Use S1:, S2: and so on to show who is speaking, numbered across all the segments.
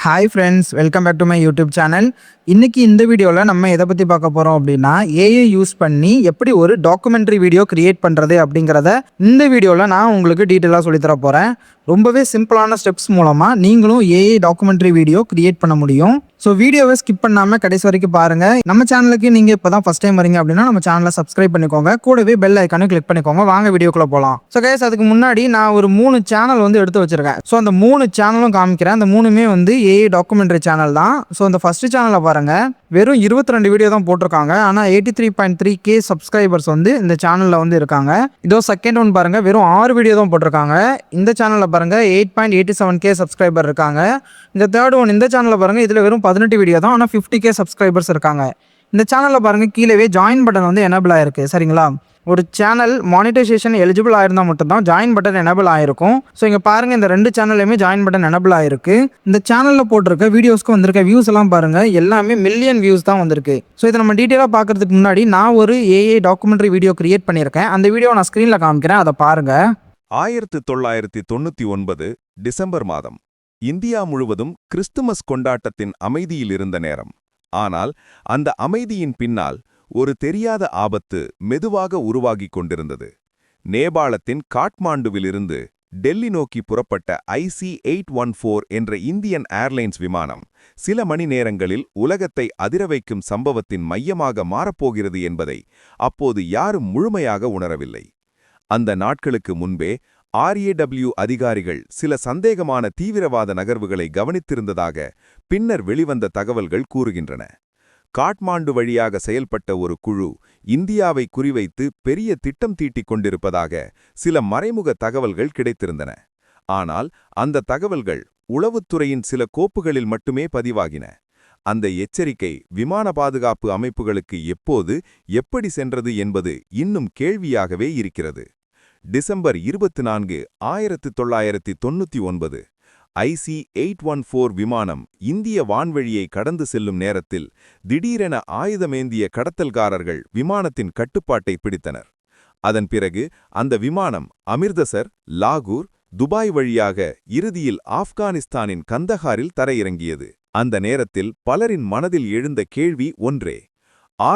S1: Hi friends, welcome back to my YouTube channel. இன்னைக்கு இந்த வீடியோவில் நம்ம எதை பற்றி பார்க்க போகிறோம் அப்படின்னா, ஏஐ யூஸ் பண்ணி எப்படி ஒரு டாக்குமெண்ட்ரி வீடியோ கிரியேட் பண்ணுறது அப்படிங்கிறத இந்த வீடியோவில் நான் உங்களுக்கு டீட்டெயிலாக சொல்லித்தர போகிறேன். ரொம்பவே சிம்பிளான ஸ்டெப்ஸ் மூலமாக நீங்களும் ஏஐ டாக்குமெண்ட்ரி வீடியோ கிரியேட் பண்ண முடியும். ஸோ வீடியோவை ஸ்கிப் பண்ணாமல் கடைசி வரைக்கும் பாருங்கள். நம்ம சேனலுக்கு நீங்கள் இப்போ தான் ஃபஸ்ட் டைம் வரீங்க அப்படின்னா நம்ம சேனலை சப்ஸ்கிரைப் பண்ணிக்கோங்க. கூடவே பெல் ஐக்கானு கிளிக் பண்ணிக்கோங்க. வாங்க வீடியோக்குள்ளே போகலாம். ஸோ கைஸ், அதுக்கு முன்னாடி நான் ஒரு 3 சேனல் எடுத்து வச்சிருக்கேன். ஸோ அந்த 3 சேனலும் காமிக்கிறேன். அந்த 3மே ஏஐ டாக்குமெண்ட்ரி சேனல் தான். ஸோ அந்த ஃபர்ஸ்ட் சேனலை பாருங்க, வெறும் 22 வீடியோ தான் போட்டிருக்காங்க. ஆனால் 83.3K சப்ஸ்கிரைபர்ஸ் இந்த சேனலில் இருக்காங்க. இதோ செகண்ட் ஒன் பாருங்க, வெறும் 6 வீடியோ தான் போட்டிருக்காங்க. இந்த சேனலில் பாருங்க 8.87K சப்ஸ்கிரைபர் இருக்காங்க. இந்த தேர்ட் ஒன் இந்த சேனலில் பாருங்க, இதில் வெறும் 18 வீடியோ தான். ஆனால் 50K சப்ஸ்கிரைபர்ஸ் இருக்காங்க. இந்த சேனலில் பாருங்க, கீழே ஜாயின் பட்டன் எனேபிள் ஆயிருக்கு. சரிங்களா, ஒரு சேனல் மானிட்டைசேஷன் எலிஜிபிள் ஆயிருந்தால் மட்டும்தான் ஜாயின் பட்டன் எனேபிள் ஆயிருக்கும். ஸோ இங்கே பாருங்கள், இந்த 2 சேனல்லையுமே ஜாயின் பட்டன் எனேபிள் ஆயிருக்கு. இந்த சேனலில் போட்டிருக்க வீடியோஸ்க்கு வந்திருக்க வியூஸ் எல்லாம் பாருங்கள், எல்லாமே மில்லியன் வியூஸ் தான் வந்திருக்கு. ஸோ இதை நம்ம டீட்டெயிலாக பார்க்கறதுக்கு முன்னாடி நான் ஒரு ஏஐ டாக்குமெண்ட்ரி வீடியோ கிரியேட் பண்ணியிருக்கேன். அந்த வீடியோ நான் ஸ்க்ரீனில் காமிக்கிறேன், அதை பாருங்கள்.
S2: 1999 டிசம்பர் மாதம் இந்தியா முழுவதும் கிறிஸ்துமஸ் கொண்டாட்டத்தின் அமைதியில் இருந்த நேரம். ஆனால் அந்த அமைதியின் பின்னால் ஒரு தெரியாத ஆபத்து மெதுவாக உருவாகிக் கொண்டிருந்தது. நேபாளத்தின் காட்மாண்டுவிலிருந்து டெல்லி நோக்கி புறப்பட்ட IC-814 என்ற இந்தியன் ஏர்லைன்ஸ் விமானம் சில மணி நேரங்களில் உலகத்தை அதிரவைக்கும் சம்பவத்தின் மையமாக மாறப்போகிறது என்பதை அப்போது யாரும் முழுமையாக உணரவில்லை. அந்த நாட்களுக்கு முன்பே RAW அதிகாரிகள் சில சந்தேகமான தீவிரவாத நகர்வுகளை கவனித்திருந்ததாக பின்னர் வெளிவந்த தகவல்கள் கூறுகின்றன. காட்மாண்டு வழியாக செயல்பட்ட ஒரு குழு இந்தியாவை குறிவைத்து பெரிய திட்டம் தீட்டிக் கொண்டிருப்பதாக சில மறைமுக தகவல்கள் கிடைத்திருந்தன. ஆனால் அந்த தகவல்கள் உளவுத்துறையின் சில கோப்புகளில் மட்டுமே பதிவாகின. அந்த எச்சரிக்கை விமான பாதுகாப்பு அமைப்புகளுக்கு எப்போது எப்படி சென்றது என்பது இன்னும் கேள்வியாகவே இருக்கிறது. டிசம்பர் 24, 1999 IC-814 விமானம் இந்திய வான்வழியை கடந்து செல்லும் நேரத்தில் திடீரென ஆயுதமேந்திய கடத்தல்காரர்கள் விமானத்தின் கட்டுப்பாட்டை பிடித்தனர். அதன் பிறகு அந்த விமானம் அமிர்தசர், லாகூர், துபாய் வழியாக இறுதியில் ஆப்கானிஸ்தானின் கந்தஹாரில் தரையிறங்கியது. அந்த நேரத்தில் பலரின் மனதில் எழுந்த கேள்வி ஒன்றே: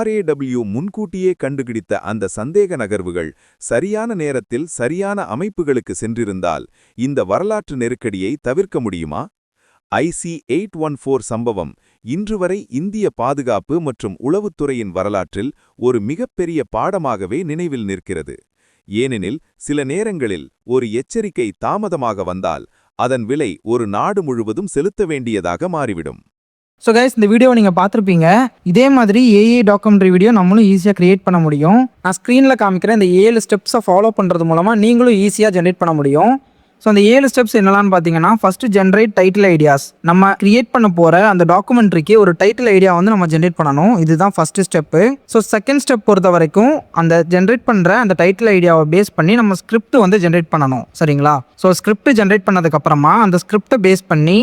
S2: RAW முன்கூட்டியே கண்டுபிடித்த அந்த சந்தேக நகர்வுகள் சரியான நேரத்தில் சரியான அமைப்புகளுக்கு சென்றிருந்தால் இந்த வரலாற்று நெருக்கடியை தவிர்க்க முடியுமா? IC-814 சம்பவம் இன்று வரை இந்திய பாதுகாப்பு மற்றும் உளவுத்துறையின் வரலாற்றில் ஒரு மிகப்பெரிய பாடமாகவே நினைவில் நிற்கிறது. ஏனெனில் சில நேரங்களில் ஒரு எச்சரிக்கை தாமதமாக வந்தால் அதன் விலை ஒரு நாடு முழுவதும் செலுத்த வேண்டியதாக மாறிவிடும்.
S1: ஸோ கைஸ், இந்த வீடியோவை நீங்கள் பார்த்துருப்பீங்க. இதே மாதிரி ஏஐ டாக்குமெண்ட்ரி வீடியோ நம்மளும் ஈஸியாக கிரியேட் பண்ண முடியும். நான் ஸ்க்ரீனில் காமிக்கிறேன். இந்த 7 ஸ்டெப்ஸை ஃபாலோ பண்ணுறது மூலமாக நீங்களும் ஈஸியாக ஜென்ரேட் பண்ண முடியும். ஸோ அந்த 7 ஸ்டெப்ஸ் என்னென்னு பார்த்தீங்கன்னா, ஃபஸ்ட்டு ஜென்ரேட் டைட்டில் ஐடியாஸ். நம்ம கிரியேட் பண்ண போகிற அந்த டாக்குமெண்ட்ரிக்கு ஒரு டைட்டில் ஐடியா நம்ம ஜென்ரேட் பண்ணணும். இதுதான் first step. So second step பொறுத்த வரைக்கும் அந்த ஜென்ரேட் பண்ணுற அந்த டைட்டில் ஐடியாவை பேஸ் பண்ணி நம்ம ஸ்கிரிப்ட் ஜென்ரேட் பண்ணணும். சரிங்களா? ஸோ ஸ்கிரிப்ட் ஜென்ரேட் பண்ணதுக்கப்புறமா அந்த ஸ்கிரிப்டை பேஸ் பண்ணி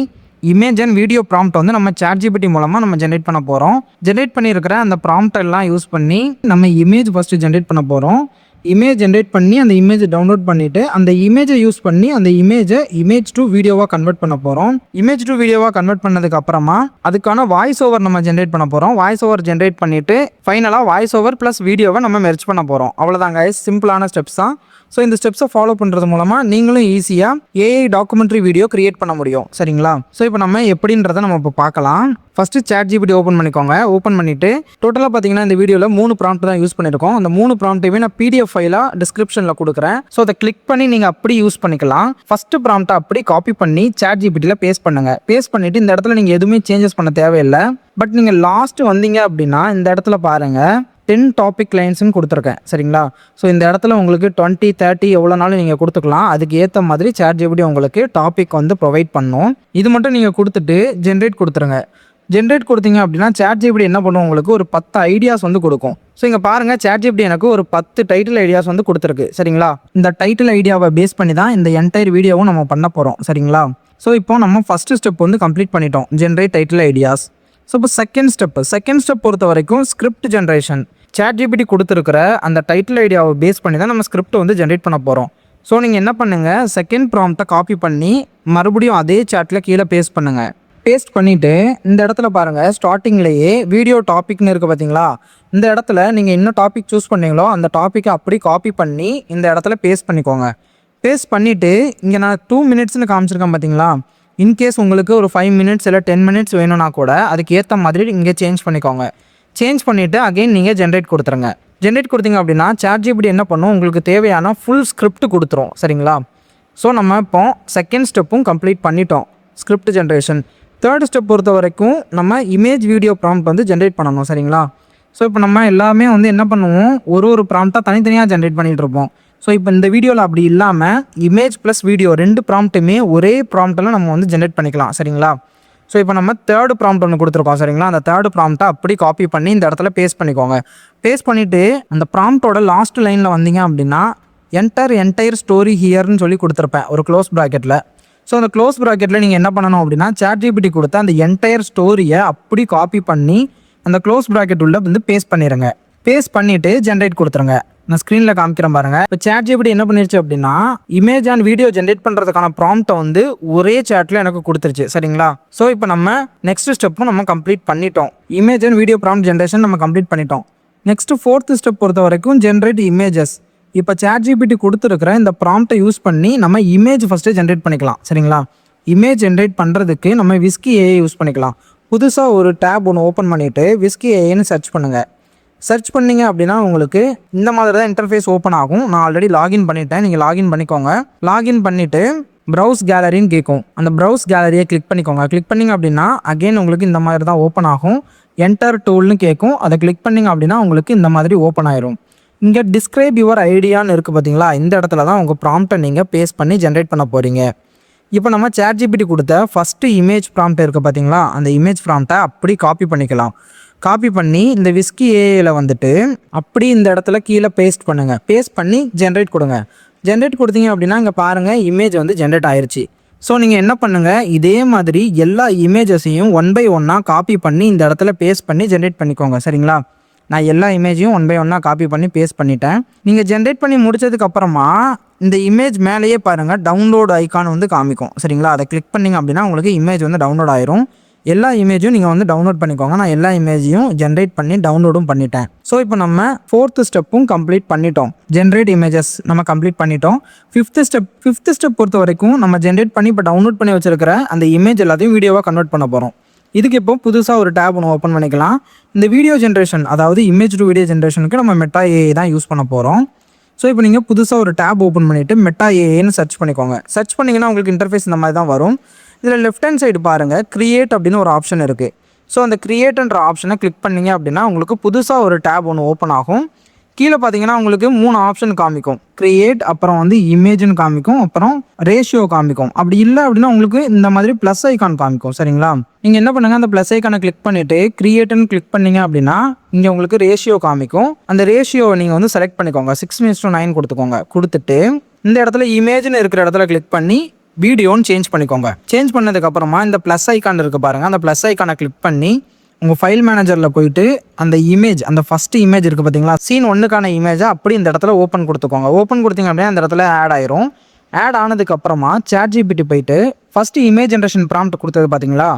S1: இமேஜ் அண்ட் வீடியோ ப்ராம்ப்ட் நம்ம ChatGPT மூலமாக நம்ம ஜென்ரேட் பண்ண போகிறோம். ஜென்ரேட் பண்ணியிருக்கிற அந்த ப்ராம்ப்ட் எல்லாம் யூஸ் பண்ணி நம்ம இமேஜ் ஃபஸ்ட்டு ஜென்ரேட் பண்ண போகிறோம். இமேஜ் ஜென்ரேட் பண்ணி அந்த இமேஜை டவுன்லோட் பண்ணிவிட்டு அந்த இமேஜை யூஸ் பண்ணி அந்த இமேஜ் டு வீடியோவாக கன்வெர்ட் பண்ண போகிறோம். இமேஜ் டு வீடியோவாக கன்வெர்ட் பண்ணதுக்கு அப்புறமா அதுக்கான வாய்ஸ் ஓவர் நம்ம ஜென்ரேட் பண்ண போகிறோம். வாய்ஸ் ஓவர் ஜென்ரேட் பண்ணிவிட்டு ஃபைனலாக வாய்ஸ் ஓவர் ப்ளஸ் வீடியோவை நம்ம மெர்ஜ் பண்ண போகிறோம். அவ்வளோதாங்க, சிம்பிளான ஸ்டெப்ஸ் தான். ஸோ இந்த ஸ்டெப்ஸை ஃபாலோ பண்ணுறது மூலமாக நீங்களும் ஈஸியாக ஏஐ டாக்குமெண்ட்ரி வீடியோ கிரியேட் பண்ண முடியும். சரிங்களா? ஸோ இப்போ நம்ம எப்படின்றத நம்ம இப்போ பார்க்கலாம். ஃபஸ்ட்டு ChatGPT ஓப்பன் பண்ணிக்கோங்க. ஓப்பன் பண்ணிவிட்டு டோட்டலாக பார்த்தீங்கன்னா இந்த வீடியோவில் 3 ப்ராம்ப்ட் தான் யூஸ் பண்ணியிருக்கோம். அந்த 3 ப்ராம்ப்ட்டையுமே நான் PDF ஃபைலாக டிஸ்கிரிப்ஷனில் கொடுக்குறேன். ஸோ அதை கிளிக் பண்ணி நீங்கள் அப்படி யூஸ் பண்ணிக்கலாம். ஃபஸ்ட்டு ப்ராம்ப்ட்டை அப்படி காப்பி பண்ணி ChatGPTயில் பேஸ்ட் பண்ணுங்கள். பேஸ்ட் பண்ணிவிட்டு இந்த இடத்துல நீங்கள் எதுவுமே சேஞ்சஸ் பண்ண தேவையில்லை. பட் நீங்கள் லாஸ்ட்டு வந்தீங்க அப்படின்னா இந்த இடத்துல பாருங்கள், 10 டாபிக் லைன்ஸ்னு கொடுத்துருக்கேன். சரிங்களா? ஸோ இந்த இடத்துல உங்களுக்கு 20, 30 எவ்வளோ நாளும் நீங்கள் கொடுத்துக்கலாம். அதுக்கு ஏற்ற மாதிரி ChatGPT உங்களுக்கு டாபிக் ப்ரொவைட் பண்ணும். இது மட்டும் நீங்கள் கொடுத்துட்டு ஜென்ரேட் கொடுத்துருங்க. ஜென்ரேட் கொடுத்தீங்க அப்படின்னா ChatGPT என்ன பண்ணும், உங்களுக்கு ஒரு 10 ஐடியாஸ் கொடுக்கும். ஸோ இங்கே பாருங்கள், ChatGPT எனக்கு ஒரு 10 டைட்டில் ஐடியாஸ் கொடுத்துருக்கு. சரிங்களா? இந்த டைட்டில் ஐடியாவை பேஸ் பண்ணி தான் இந்த என்டையர் வீடியோவும் நம்ம பண்ண போகிறோம். சரிங்களா? ஸோ இப்போ நம்ம ஃபஸ்ட்டு ஸ்டெப் கம்ப்ளீட் பண்ணிட்டோம், ஜென்ரேட் டைட்டில் ஐடியாஸ். ஸோ இப்போ செகண்ட் ஸ்டெப் பொறுத்த வரைக்கும் ஸ்கிரிப்ட் ஜென்ரேஷன். ChatGPT கொடுத்துருக்கிற அந்த டைட்டில் ஐடியாவை பேஸ் பண்ணி தான் நம்ம ஸ்கிரிப்ட் ஜென்ரேட் பண்ண போகிறோம். ஸோ நீங்கள் என்ன பண்ணுங்கள், செகண்ட் ப்ராம்ப்டை காப்பி பண்ணி மறுபடியும் அதே சாட்டில் கீழே பேஸ்ட் பண்ணுங்கள். பேஸ்ட் பண்ணிவிட்டு இந்த இடத்துல பாருங்கள் ஸ்டார்டிங்லேயே வீடியோ டாபிக்னு இருக்குது பார்த்தீங்களா, இந்த இடத்துல நீங்கள் என்ன டாபிக் சூஸ் பண்ணீங்களோ அந்த டாப்பிக்கை அப்படி காப்பி பண்ணி இந்த இடத்துல பேஸ்ட் பண்ணிக்கோங்க. பேஸ்ட் பண்ணிவிட்டு இங்கே நான் 2 மினிட்ஸ்னு காமிச்சிருக்கேன் பார்த்தீங்களா, இன்கேஸ் உங்களுக்கு ஒரு 5 மினிட்ஸ் இல்லை 10 மினிட்ஸ் வேணும்னா கூட அதுக்கு ஏற்ற மாதிரி இங்கே சேஞ்ச் பண்ணிக்கோங்க. சேஞ்ச் பண்ணிவிட்டு அகைன் நீங்கள் ஜென்ரேட் கொடுத்துருங்க. ஜென்ரேட் கொடுத்தீங்க அப்படின்னா ChatGPT என்ன பண்ணும், உங்களுக்கு தேவையான ஃபுல் ஸ்கிரிப்ட் கொடுத்துரும். சரிங்களா? ஸோ நம்ம இப்போ செகண்ட் ஸ்டெப்பும் கம்ப்ளீட் பண்ணிட்டோம், ஸ்கிரிப்ட் ஜென்ரேஷன். தேர்ட் ஸ்டெப் பொறுத்த வரைக்கும் நம்ம இமேஜ் வீடியோ ப்ராம்ப்ட் வந்து ஜென்ரேட் பண்ணணும். சரிங்களா? ஸோ இப்போ நம்ம எல்லாமே வந்து என்ன பண்ணுவோம், ஒரு ப்ராம்ப்டாக தனித்தனியாக ஜென்ரேட் பண்ணிகிட்டு இருப்போம். ஸோ இப்போ இந்த வீடியோவில் அப்படி இல்லாமல் இமேஜ் ப்ளஸ் வீடியோ 2 ப்ராம்ப்ட்டுமே ஒரே ப்ராம்ப்ட்டில் நம்ம வந்து ஜென்ரேட் பண்ணிக்கலாம். சரிங்களா? ஸோ இப்போ நம்ம தேர்டு ப்ராம்ப்ட் ஒன்று கொடுத்துருக்கோம். சரிங்களா? அந்த தேர்டு ப்ராம்ப்ட்டை அப்படி காப்பி பண்ணி இந்த இடத்துல பேஸ்ட் பண்ணிக்கோங்க. பேஸ்ட் பண்ணிவிட்டு அந்த ப்ராம்ப்டோட லாஸ்ட் லைனில் வந்தீங்க அப்படின்னா என்டையர் ஸ்டோரி ஹியர்னு சொல்லி கொடுத்துருப்பேன் ஒரு க்ளோஸ் ப்ராக்கெட்டில். ஸோ அந்த க்ளோஸ் ப்ராக்கெட்டில் நீங்கள் என்ன பண்ணணும் அப்படின்னா ChatGPT கொடுத்த அந்த என்டையர் ஸ்டோரியை அப்படி காப்பி பண்ணி அந்த க்ளோஸ் ப்ராக்கெட் உள்ள வந்து பேஸ்ட் பண்ணிடுங்க. பேஸ்ட் பண்ணிவிட்டு ஜென்ரேட் கொடுத்துருங்க. நான் ஸ்க்ரீனில் காமிக்கிறேன் பாருங்கள். இப்போ ChatGPT என்ன பண்ணிருச்சு அப்படின்னா இமேஜ் அண்ட் வீடியோ ஜென்ரேட் பண்ணுறதுக்கான ப்ராம்ப்ட்டை வந்து ஒரே சேட்டில் எனக்கு கொடுத்துருச்சு. சரிங்களா? ஸோ இப்போ நம்ம நெக்ஸ்ட் ஸ்டெப்பும் நம்ம கம்ப்ளீட் பண்ணிட்டோம். Image and video prompt generation நம்ம கம்ப்ளீட் பண்ணிட்டோம். நெக்ஸ்ட்டு 4th ஸ்டெப் பொறுத்த வரைக்கும் ஜென்ரேட் இமேஜஸ். இப்போ ChatGPT கொடுத்துருக்கிற இந்த ப்ராம்ப்ட்டை யூஸ் பண்ணி நம்ம இமேஜ் ஃபஸ்ட்டு ஜென்ரேட் பண்ணிக்கலாம். சரிங்களா? இமேஜ் ஜென்ரேட் பண்ணுறதுக்கு நம்ம விஸ்கி AI யூஸ் பண்ணிக்கலாம். புதுசாக ஒரு டேப் ஒன்று ஓப்பன் பண்ணிவிட்டு விஸ்கி AIன்னு சர்ச் பண்ணுங்கள். சர்ச் பண்ணிங்க அப்படின்னா உங்களுக்கு இந்த மாதிரி தான் இன்டர்ஃபேஸ் ஓப்பன் ஆகும். நான் ஆல்ரெடி லாகின் பண்ணிட்டேன், நீங்கள் லாகின் பண்ணிக்கோங்க. லாகின் பண்ணிவிட்டு ப்ரௌஸ் கேலரின்னு கேட்கும். அந்த ப்ரௌஸ் கேலரியை கிளிக் பண்ணிக்கோங்க. கிளிக் பண்ணிங்க அப்படின்னா அகெயின் உங்களுக்கு இந்த மாதிரி தான் ஓப்பன் ஆகும். என்டர் டூல்னு கேட்கும். அதை கிளிக் பண்ணிங்க அப்படின்னா உங்களுக்கு இந்த மாதிரி ஓப்பன் ஆயிரும். இங்கே டிஸ்கிரைப் யுவர் ஐடியான்னு இருக்குது பார்த்தீங்களா, இந்த இடத்துல தான் உங்கள் ப்ராம்ப்ட்டை நீங்கள் பேஸ்ட் பண்ணி ஜென்ரேட் பண்ண போகிறீங்க. இப்போ நம்ம ChatGPT கொடுத்த ஃபஸ்ட்டு இமேஜ் ப்ராம்ப்ட் இருக்குது பார்த்தீங்களா, அந்த இமேஜ் ப்ராம்ப்ட்டை அப்படி காப்பி பண்ணிக்கலாம். காப்பி பண்ணி இந்த விஸ்கி AIயில் வந்துட்டு அப்படி இந்த இடத்துல கீழே பேஸ்ட் பண்ணுங்கள். பேஸ்ட் பண்ணி ஜென்ரேட் கொடுங்க. ஜென்ரேட் கொடுத்தீங்க அப்படின்னா இங்கே பாருங்கள் இமேஜ் வந்து ஜென்ரேட் ஆயிடுச்சு. ஸோ நீங்கள் என்ன பண்ணுங்கள், இதே மாதிரி எல்லா இமேஜஸையும் 1 by 1 காப்பி பண்ணி இந்த இடத்துல பேஸ்ட் பண்ணி ஜென்ரேட் பண்ணிக்கோங்க. சரிங்களா? நான் எல்லா இமேஜையும் 1 by 1 காப்பி பண்ணி பேஸ்ட் பண்ணிட்டேன். நீங்கள் ஜென்ரேட் பண்ணி முடிச்சதுக்கப்புறமா இந்த இமேஜ் மேலேயே பாருங்கள் டவுன்லோட் ஐக்கான் வந்து காமிக்கும். சரிங்களா? அதை கிளிக் பண்ணிங்க அப்படின்னா உங்களுக்கு இமேஜ் வந்து டவுன்லோட் ஆயிரும். எல்லா இமேஜும் நீங்கள் வந்து டவுன்லோட் பண்ணிக்கோங்க. நான் எல்லா இமேஜையும் ஜென்ரேட் பண்ணி டவுன்லோடும் பண்ணிட்டேன். ஸோ இப்போ நம்ம 4th ஸ்டெப்பும் கம்ப்ளீட் பண்ணிட்டோம். ஜென்ரேட் இமேஜஸ் நம்ம கம்ப்ளீட் பண்ணிட்டோம். 5th ஸ்டெப் பொறுத்த வரைக்கும் நம்ம ஜென்ரேட் பண்ணி இப்போ டவுன்லோட் பண்ணி வச்சிருக்கிற அந்த இமேஜ் எல்லாத்தையும் வீடியோவாக கன்வெர்ட் பண்ண போகிறோம். இதுக்கு இப்போ புதுசாக ஒரு டேப் ஒன்று ஓப்பன் பண்ணிக்கலாம். இந்த வீடியோ ஜென்ரேஷன் அதாவது இமேஜ் டு வீடியோ ஜென்ரேஷனுக்கு நம்ம மெட்டா AI தான் யூஸ் பண்ண போகிறோம். ஸோ இப்போ நீங்கள் புதுசாக ஒரு டேப் ஓப்பன் பண்ணிவிட்டு மெட்டா AIன்னு சர்ச் பண்ணிக்கோங்க. சர்ச் பண்ணிங்கன்னா உங்களுக்கு இன்டர்ஃபேஸ் இந்த மாதிரி தான் வரும். இதில் லெஃப்ட் ஹேண்ட் சைடு பாருங்கள் கிரியேட் அப்படின்னு ஒரு ஆப்ஷன் இருக்குது. ஸோ அந்த கிரியேட்ன்ற ஆப்ஷனை கிளிக் பண்ணிங்க அப்படின்னா உங்களுக்கு புதுசாக ஒரு டேப் ஒன்று ஓப்பன் ஆகும். கீழே பார்த்தீங்கன்னா உங்களுக்கு 3 ஆப்ஷன் காமிக்கும். கிரியேட், அப்புறம் வந்து இமேஜ்னு காமிக்கும், அப்புறம் ரேஷியோ காமிக்கும். அப்படி இல்லை அப்படின்னா உங்களுக்கு இந்த மாதிரி ப்ளஸ் ஐக்கான் காமிக்கும். சரிங்களா? நீங்கள் என்ன பண்ணுங்கள், அந்த ப்ளஸ் ஐக்கானை கிளிக் பண்ணிவிட்டு கிரியேட்னு கிளிக் பண்ணிங்க அப்படின்னா இங்கே உங்களுக்கு ரேஷியோ காமிக்கும். அந்த ரேஷியோவை நீங்கள் வந்து செலக்ட் பண்ணிக்கோங்க. 6:9 கொடுத்துக்கோங்க. கொடுத்துட்டு இந்த இடத்துல இமேஜ்னு இருக்கிற இடத்துல கிளிக் பண்ணி வீடியோன்னு சேஞ்ச் பண்ணிக்கோங்க. சேஞ்ச் பண்ணதுக்கப்புறமா இந்த ப்ளஸ் ஐக்கான் இருக்குது பாருங்கள், அந்த ப்ளஸ் ஐக்கானை கிளிக் பண்ணி உங்கள் ஃபைல் மேனேஜரில் போயிட்டு அந்த இமேஜ், அந்த ஃபஸ்ட்டு இமேஜ் இருக்குது பார்த்தீங்களா, சீன் 1க்கான இமேஜை அப்படி இந்த இடத்துல ஓப்பன் கொடுத்துக்கோங்க. ஓப்பன் கொடுத்தீங்க அப்படின்னா அந்த இடத்துல ஆட் ஆயிரும். ஆட் ஆனதுக்கப்புறமா ChatGPT போயிட்டு ஃபஸ்ட்டு இமேஜ் ஜென்ரேஷன் ப்ராம்ப்ட் கொடுத்தது பார்த்தீங்களா,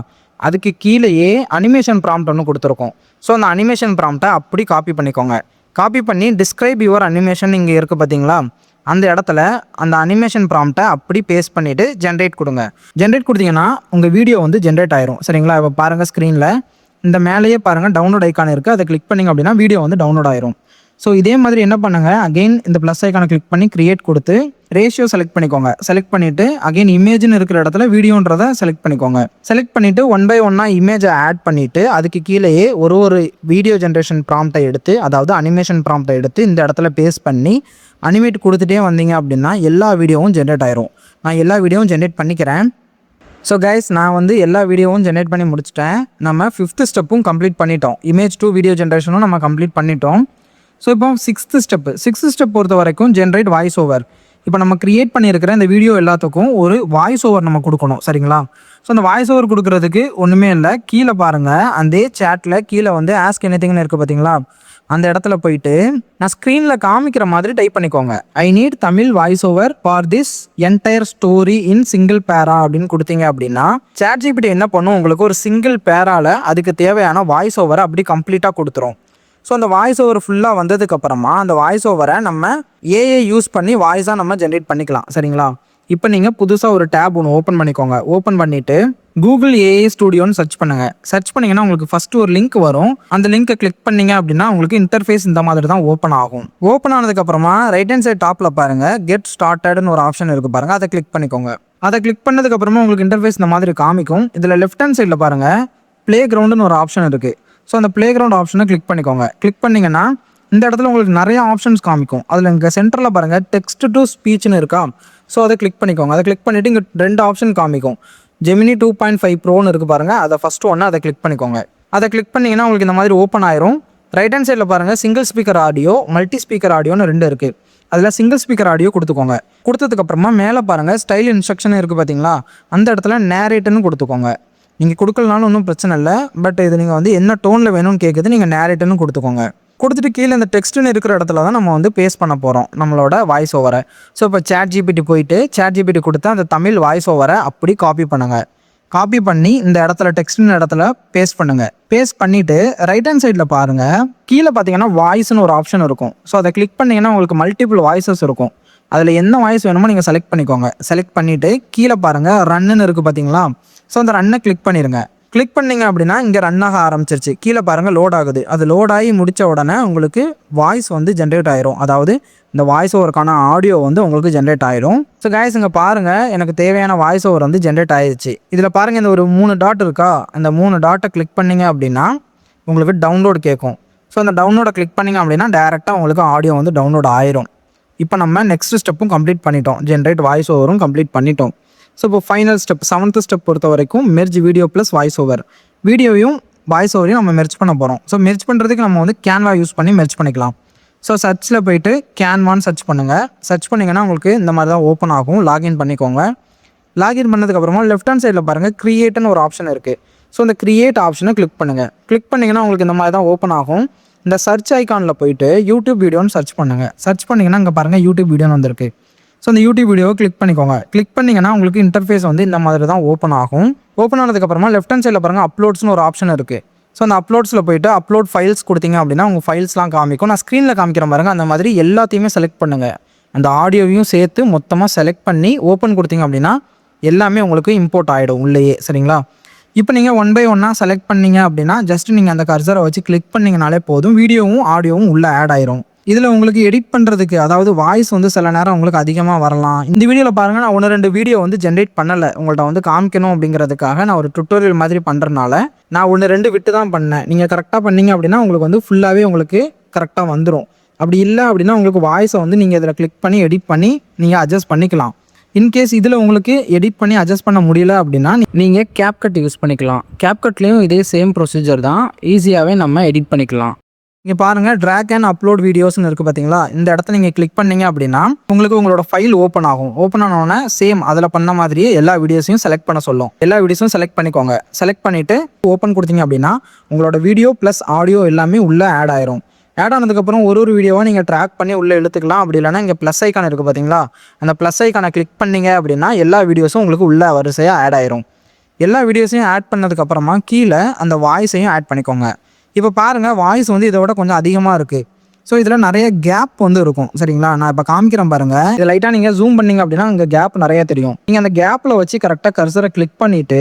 S1: அதுக்கு கீழேயே அனிமேஷன் ப்ராம்ப்ட் ஒன்று கொடுத்துருக்கோம். ஸோ அந்த அனிமேஷன் ப்ராம்ப்ட்டை அப்படி காப்பி பண்ணிக்கோங்க. காப்பி பண்ணி டிஸ்கிரைப் யுவர் அனிமேஷன் இங்கே இருக்குது பார்த்தீங்களா, அந்த இடத்துல அந்த அனிமேஷன் ப்ராம்ப்ட்டை அப்படி பேஸ்ட் பண்ணிவிட்டு ஜென்ரேட் கொடுங்க. ஜென்ரேட் கொடுத்தீங்கன்னா உங்கள் வீடியோ வந்து ஜென்ரேட் ஆயிரும். சரிங்களா? இப்போ பாருங்கள் ஸ்க்ரீனில் இந்த மேலேயே பாருங்கள் டவுன்லோட் ஐக்கான் இருக்குது. அதை கிளிக் பண்ணிங்க அப்படின்னா வீடியோ வந்து டவுன்லோட் ஆயிரும். ஸோ இதே மாதிரி என்ன பண்ணுங்கள், அகெயின் இந்த ப்ளஸ் ஐக்கானை கிளிக் பண்ணி கிரியேட் கொடுத்து ரேஷியோ செலக்ட் பண்ணிக்கோங்க. செலக்ட் பண்ணிவிட்டு அகெயின் இமேஜ்னு இருக்கிற இடத்துல வீடியோன்றதை செலக்ட் பண்ணிக்கோங்க. செலக்ட் பண்ணிவிட்டு 1 by 1 இமேஜை ஆட் பண்ணிவிட்டு அதுக்கு கீழேயே ஒரு வீடியோ ஜென்ரேஷன் ப்ராம்ப்ட்டை எடுத்து, அதாவது அனிமேஷன் ப்ராம்ப்ட்டை எடுத்து இந்த இடத்துல பேஸ்ட் பண்ணி அனிமேட் கொடுத்துட்டே வந்தீங்க அப்படின்னா எல்லா வீடியோவும் ஜென்ரேட் ஆயிரும். நான் எல்லா வீடியோவும் ஜென்ரேட் பண்ணிக்கிறேன். ஸோ கைஸ், நான் வந்து எல்லா வீடியோவும் ஜென்ரேட் பண்ணி முடிச்சிட்டேன். நம்ம 5th ஸ்டெப்பும் கம்ப்ளீட் பண்ணிட்டோம். இமேஜ் டு வீடியோ ஜென்ரேஷனும் நம்ம கம்ப்ளீட் பண்ணிட்டோம். ஸோ இப்போ 6th ஸ்டெப் பொறுத்த வரைக்கும் ஜென்ரேட் வாய்ஸ் ஓவர். இப்போ நம்ம கிரியேட் பண்ணியிருக்கிற இந்த வீடியோ எல்லாத்துக்கும் ஒரு வாய்ஸ் ஓவர் நம்ம கொடுக்கணும். சரிங்களா? ஸோ அந்த வாய்ஸ் ஓவர் கொடுக்கறதுக்கு ஒன்றுமே இல்லை. கீழே பாருங்கள், அந்த சேட்டில் கீழே வந்து ஆஸ்க் எனிதிங்னு இருக்குது பார்த்தீங்களா, அந்த இடத்துல போயிட்டு நான் ஸ்க்ரீனில் காமிக்கிற மாதிரி டைப் பண்ணிக்கோங்க. I need Tamil voice over for this entire story in single பேரா அப்படின்னு கொடுத்தீங்க அப்படின்னா ChatGPT என்ன பண்ணும், உங்களுக்கு ஒரு சிங்கிள் பேரால அதுக்கு தேவையான வாய்ஸ் ஓவரை அப்படி கம்ப்ளீட்டாக கொடுத்துரும். ஸோ அந்த வாய்ஸ் ஓவர் ஃபுல்லாக வந்ததுக்கப்புறமா அந்த வாய்ஸ் ஓவரை நம்ம ஏஐ யூஸ் பண்ணி வாய்ஸாக நம்ம ஜென்ரேட் பண்ணிக்கலாம். சரிங்களா? இப்போ நீங்கள் புதுசாக ஒரு டேப் ஒன்று ஓப்பன் பண்ணிக்கோங்க. ஓப்பன் பண்ணிவிட்டு கூகுள் ஏஐ ஸ்டுடியோன்னு சர்ச் பண்ணுங்கள். சர்ச் பண்ணிங்கன்னா உங்களுக்கு ஃபஸ்ட்டு ஒரு லிங்க் வரும். அந்த லிங்க்கை கிளிக் பண்ணிங்க அப்படின்னா உங்களுக்கு இன்டர்ஃபேஸ் இந்த மாதிரி தான் ஓப்பன் ஆகும். ஓப்பன் ஆனதுக்கப்புறமா ரைட் ஹேண்ட் சைட் டாப்பில் பாருங்கள் கெட் ஸ்டார்டட்னு ஒரு ஆப்ஷன் இருக்குது பாருங்கள். அதை கிளிக் பண்ணிக்கோங்க. அதை கிளிக் பண்ணதுக்கப்புறமா உங்களுக்கு இன்டர்ஃபேஸ் இந்த மாதிரி காமிக்கும். இதில் லெஃப்ட் ஹேண்ட் சைடில் பாருங்கள் ப்ளே கிரவுண்டுன்னு ஒரு ஆப்ஷன் இருக்குது. ஸோ அந்த ப்ளே கிரவுண்ட் ஆப்ஷனை கிளிக் பண்ணிக்கோங்க. கிளிக் பண்ணிங்கன்னா இந்த இடத்துல உங்களுக்கு நிறைய ஆப்ஷன்ஸ் காமிக்கும். அதில் இங்கே சென்டரில் பாருங்கள் டெக்ஸ்ட் டு ஸ்பீச்னு இருக்கா. ஸோ அதை கிளிக் பண்ணிக்கோங்க. அதை கிளிக் பண்ணிவிட்டு இங்கே 2 ஆப்ஷன் காமிக்கும். ஜெமினி 2.5 ப்ரோன்னு இருக்குது பாருங்கள். அதை ஃபஸ்ட்டு ஒன்று அதை கிளிக் பண்ணிக்கோங்க. அதை கிளிக் பண்ணிங்கன்னா உங்களுக்கு இந்த மாதிரி ஓப்பன் ஆயிரும். ரைட் ஹேண்ட் சைடில் பாருங்கள் single speaker audio, multi speaker ஆடியோன்னு 2 இருக்குது. அதில் சிங்கிள் ஸ்பீக்கர் ஆடியோ கொடுத்துக்கோங்க. கொடுத்ததுக்கப்புறமா மேலே பாருங்கள் ஸ்டைல் இன்ஸ்ட்ரக்ஷன் இருக்குது பார்த்தீங்களா, அந்த இடத்துல நேரேட்டுன்னு கொடுத்துக்கோங்க. நீங்கள் கொடுக்கலனாலும் ஒன்றும் பிரச்சனை இல்லை. பட் இது நீங்கள் வந்து என்ன டோனில் வேணும்னு கேட்குது, நீங்கள் நேரேட்டுன்னு கொடுத்துக்கோங்க. கொடுத்துட்டு கீழே இந்த டெக்ஸ்ட்டுன்னு இருக்கிற இடத்துல தான் நம்ம வந்து பேஸ்ட் பண்ண போகிறோம் நம்மளோட வாய்ஸ் ஓவரை. ஸோ இப்போ ChatGPT போயிட்டு ChatGPT கொடுத்து அந்த தமிழ் வாய்ஸ் ஓவரை அப்படி காப்பி பண்ணுங்கள். காப்பி பண்ணி இந்த இடத்துல டெக்ஸ்ட்னு இடத்துல பேஸ்ட் பண்ணுங்கள். பேஸ்ட் பண்ணிவிட்டு ரைட் ஹேண்ட் சைடில் பாருங்கள் கீழே பார்த்தீங்கன்னா வாய்ஸ்னு ஒரு ஆப்ஷன் இருக்கும். ஸோ அதை கிளிக் பண்ணிங்கன்னா உங்களுக்கு மல்டிபிள் வாய்ஸஸ் இருக்கும். அதில் என்ன வாய்ஸ் வேணுமோ நீங்கள் செலக்ட் பண்ணிக்கோங்க. செலக்ட் பண்ணிவிட்டு கீழே பாருங்கள் ரன்னுன்னு இருக்குது பார்த்தீங்களா. ஸோ அந்த ரன்னை கிளிக் பண்ணிடுங்க. கிளிக் பண்ணிங்க அப்படின்னா இங்கே ரன் ஆக ஆரம்பிச்சிருச்சு. கீழே பாருங்கள் லோட் ஆகுது. அது லோட் ஆகி முடித்த உடனே உங்களுக்கு வாய்ஸ் வந்து ஜென்ரேட் ஆயிரும். அதாவது இந்த வாய்ஸ் ஓவருக்கான ஆடியோ வந்து உங்களுக்கு ஜென்ரேட் ஆயிரும். ஸோ கைஸ் இங்கே பாருங்கள் எனக்கு தேவையான வாய்ஸ் ஓவர் வந்து ஜென்ரேட் ஆயிடுச்சு. இதில் பாருங்கள் இந்த ஒரு 3 டாட் இருக்கா, அந்த 3 டாட்டை கிளிக் பண்ணிங்க அப்படின்னா உங்களுக்கு டவுன்லோட் கேட்கும். ஸோ அந்த டவுன்லோடை கிளிக் பண்ணிங்க அப்படின்னா டேரெக்டாக உங்களுக்கு ஆடியோ வந்து டவுன்லோட் ஆயிரும். இப்போ நம்ம நெக்ஸ்ட் ஸ்டெப்பும் கம்ப்ளீட் பண்ணிட்டோம். ஜென்ரேட் வாய்ஸ் ஓவரும் கம்ப்ளீட் பண்ணிட்டோம். ஸோ இப்போ ஃபைனல் ஸ்டெப் 7th ஸ்டெப் பொறுத்த வரைக்கும் merge video plus voice over. வீடியோவையும் வாய்ஸ் ஓவரையும் நம்ம மெர்ஜ் பண்ண போகிறோம். ஸோ மெர்ஜ் பண்ணுறதுக்கு நம்ம வந்து கேன்வா யூஸ் பண்ணி மெர்ஜ் பண்ணிக்கலாம். ஸோ சர்ச்சில் போயிட்டு கேன்வான்னு சர்ச் பண்ணுங்கள். சர்ச் பண்ணிங்கன்னா உங்களுக்கு இந்த மாதிரி தான் ஓப்பன் ஆகும். லாகின் பண்ணிக்கோங்க. லாகின் பண்ணதுக்கப்புறமா லெஃப்ட் ஹேண்ட் சைடில் பாருங்கள் க்ரியேட்னு ஒரு ஆப்ஷன் இருக்குது. ஸோ இந்த க்ரியேட் ஆப்ஷனை கிளிக் பண்ணுங்கள். கிளிக் பண்ணிங்கன்னா உங்களுக்கு இந்த மாதிரி தான் ஓப்பன் ஆகும். இந்த சர்ச் ஐக்கானில் போயிட்டு யூடியூப் வீடியோன்னு சர்ச் பண்ணுங்கள். சர்ச் பண்ணிங்கன்னா இங்கே பாருங்கள் யூடியூப் வீடியோன்னு வந்திருக்கு. ஸோ அந்த யூடியூப் வீடியோவை கிளிக் பண்ணிக்கோங்க. கிளிக் பண்ணிங்கன்னா உங்களுக்கு இன்டர்ஃபேஸ் வந்து இந்த மாதிரி தான் ஓப்பன் ஆகும். ஓப்பன் ஆனதுக்கப்புறமா லெஃப்ட் ஹேண்ட் சைடில் பாருங்கள் அப்லோட்ஸ்னு ஒரு ஆப்ஷன் இருக்குது. ஸோ அந்த அப்லோட்ஸில் போயிட்டு அப்லோட் ஃபைல்ஸ் கொடுத்தீங்க அப்படின்னா உங்கள் ஃபைல்ஸ்லாம் காமிக்கும். நான் ஸ்க்ரீனில் காமிக்கிறேன் பாருங்கள். அந்த மாதிரி எல்லாத்தையுமே செலக்ட் பண்ணுங்கள். அந்த ஆடியோவையும் சேர்த்து மொத்தமாக செலக்ட் பண்ணி ஓப்பன் கொடுத்தீங்க அப்படின்னா எல்லாமே உங்களுக்கு இம்போர்ட் ஆகிடும் உள்ளேயே. சரிங்களா? இப்போ நீங்கள் 1 by 1 செலக்ட் பண்ணீங்க அப்படின்னா ஜஸ்ட் நீங்கள் அந்த கர்சரை வச்சு கிளிக் பண்ணிங்கனாலே போதும். வீடியோவும் ஆடியோவும் உள்ளே ஆட் ஆயிரும். இதில் உங்களுக்கு எடிட் பண்ணுறதுக்கு அதாவது வாய்ஸ் வந்து சில நேரம் உங்களுக்கு அதிகமாக வரலாம். இந்த வீடியோவில் பாருங்கள் நான் 1-2 வீடியோ வந்து ஜென்ரேட் பண்ணலை. உங்கள்கிட்ட வந்து காமிக்கணும் அப்படிங்கிறதுக்காக நான் ஒரு டுட்டோரியல் மாதிரி பண்ணுறனால நான் 1-2 விட்டு தான் பண்ணேன். நீங்கள் கரெக்டாக பண்ணீங்க அப்படின்னா உங்களுக்கு வந்து ஃபுல்லாகவே உங்களுக்கு கரெக்டாக வந்துடும். அப்படி இல்லை அப்படின்னா உங்களுக்கு வாய்ஸை வந்து நீங்கள் இதில் கிளிக் பண்ணி எடிட் பண்ணி நீங்கள் அட்ஜஸ்ட் பண்ணிக்கலாம். இன்கேஸ் இதில் உங்களுக்கு எடிட் பண்ணி அட்ஜஸ்ட் பண்ண முடியல அப்படின்னா நீங்கள் CapCut யூஸ் பண்ணிக்கலாம். CapCutலேயும் இதே சேம் ப்ரொசீஜர் தான். ஈஸியாகவே நம்ம எடிட் பண்ணிக்கலாம். இங்கே பாருங்கள் ட்ராக் அண்ட் அப்லோட் வீடியோஸ்னு இருக்குது பார்த்தீங்களா. இந்த இடத்த நீங்கள் கிளிக் பண்ணீங்க அப்படின்னா உங்களுக்கு உங்களோட ஃபைல் ஓப்பன் ஆகும். ஓப்பன் ஆனோடனே சேம் அதில் பண்ண மாதிரியே எல்லா வீடியோஸையும் செலக்ட் பண்ண சொல்லும். எல்லா வீடியோஸும் செலக்ட் பண்ணிக்கோங்க. செலக்ட் பண்ணிவிட்டு ஓப்பன் கொடுத்தீங்க அப்படின்னா உங்களோட வீடியோ ப்ளஸ் ஆடியோ எல்லாமே உள்ளே ஆட் ஆயிரும். ஆட் ஆனதுக்கப்புறம் ஒரு வீடியோவை நீங்கள் ட்ராக் பண்ணி உள்ளே இழுத்துக்கலாம். அப்படி இல்லைனா இங்கே ப்ளஸ் ஐக்கான் இருக்குது பார்த்தீங்களா, அந்த ப்ளஸ் ஐக்கானை கிளிக் பண்ணிங்க அப்படின்னா எல்லா வீடியோஸும் உங்களுக்கு உள்ளே வரிசையாக ஆட் ஆயிரும். எல்லா வீடியோஸையும் ஆட் பண்ணதுக்கப்புறமா கீழே அந்த வாய்ஸையும் ஆட் பண்ணிக்கோங்க. இப்போ பாருங்கள் வாய்ஸ் வந்து இதை விட கொஞ்சம் அதிகமாக இருக்குது. ஸோ இதில் நிறைய கேப் வந்து இருக்கும். சரிங்களா? நான் இப்போ காமிக்கிறேன் பாருங்கள். இது லைட்டாக நீங்கள் ஜூம் பண்ணிங்க அப்படின்னா அங்கே கேப் நிறைய தெரியும். நீங்கள் அந்த கேப்பில் வச்சு கரெக்டாக கர்சரை கிளிக் பண்ணிவிட்டு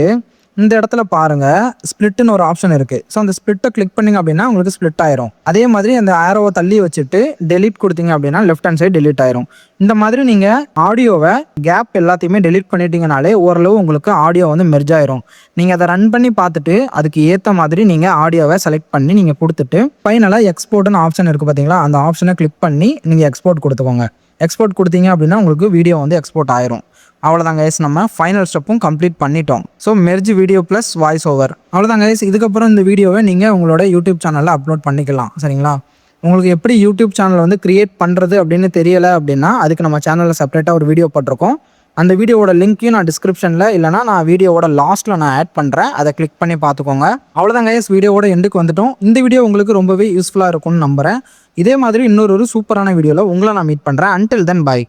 S1: இந்த இடத்துல பாருங்கள் ஸ்ப்ளிட்னு ஒரு ஆப்ஷன் இருக்குது. ஸோ அந்த ஸ்ப்ளிட்டை கிளிக் பண்ணிங்க அப்படின்னா உங்களுக்கு ஸ்ப்ளிட் ஆயிரும். அதே மாதிரி அந்த ஆரோவை தள்ளி வச்சுட்டு டெலீட் கொடுத்தீங்க அப்படின்னா லெஃப்ட் ஹேண்ட் சைடு டெலீட் ஆயிரும். இந்த மாதிரி நீங்கள் ஆடியோவை கேப் எல்லாத்தையுமே டெலீட் பண்ணிட்டீங்கனாலே ஓரளவு உங்களுக்கு ஆடியோ வந்து மெர்ஜ் ஆயிரும். நீங்கள் அதை ரன் பண்ணி பார்த்துட்டு அதுக்கு ஏற்ற மாதிரி நீங்கள் ஆடியோவை செலக்ட் பண்ணி நீங்கள் கொடுத்துட்டு ஃபைனலாக எக்ஸ்போர்ட்னு ஆப்ஷன் இருக்குது பார்த்தீங்களா, அந்த ஆப்ஷனை கிளிக் பண்ணி நீங்கள் எக்ஸ்போர்ட் கொடுத்துக்கோங்க. எக்ஸ்போர்ட் கொடுத்தீங்க அப்படின்னா உங்களுக்கு வீடியோ வந்து எக்ஸ்போர்ட் ஆயிரும். அவ்வளோதாங்க கைஸ், நம்ம ஃபைனல் ஸ்டெப்பும் கம்ப்ளீட் பண்ணிட்டோம். So merge video plus voice over அவ்வளோதாங்க கைஸ். இதுக்கப்புறம் இந்த வீடியோவை நீங்கள் உங்களோட யூடியூப் சேனலில் அப்லோட் பண்ணிக்கலாம். சரிங்களா? உங்களுக்கு எப்படி யூடியூப் சேனல் வந்து க்ரியேட் பண்ணுறது அப்படின்னு தெரியலை அப்படின்னா அதுக்கு நம்ம சேனலில் செப்பரேட்டாக ஒரு வீடியோ போட்டிருக்கோம். அந்த வீடியோவோட லிங்க்கையும் நான் டிஸ்கிரிப்ஷனில் இல்லைனா நான் வீடியோவோட லாஸ்ட்டில் நான் ஆட் பண்ணுறேன். அதை கிளிக் பண்ணி பார்த்துக்கோங்க. அவ்வளோதான் கைஸ், வீடியோவோட எண்டுக்கு வந்துட்டோம். இந்த வீடியோ உங்களுக்கு ரொம்பவே யூஸ்ஃபுல்லாக இருக்கும்னு நம்புகிறேன். இதே மாதிரி இன்னொரு சூப்பரான வீடியோவில் உங்களை நான் மீட் பண்ணுறேன். Until then by.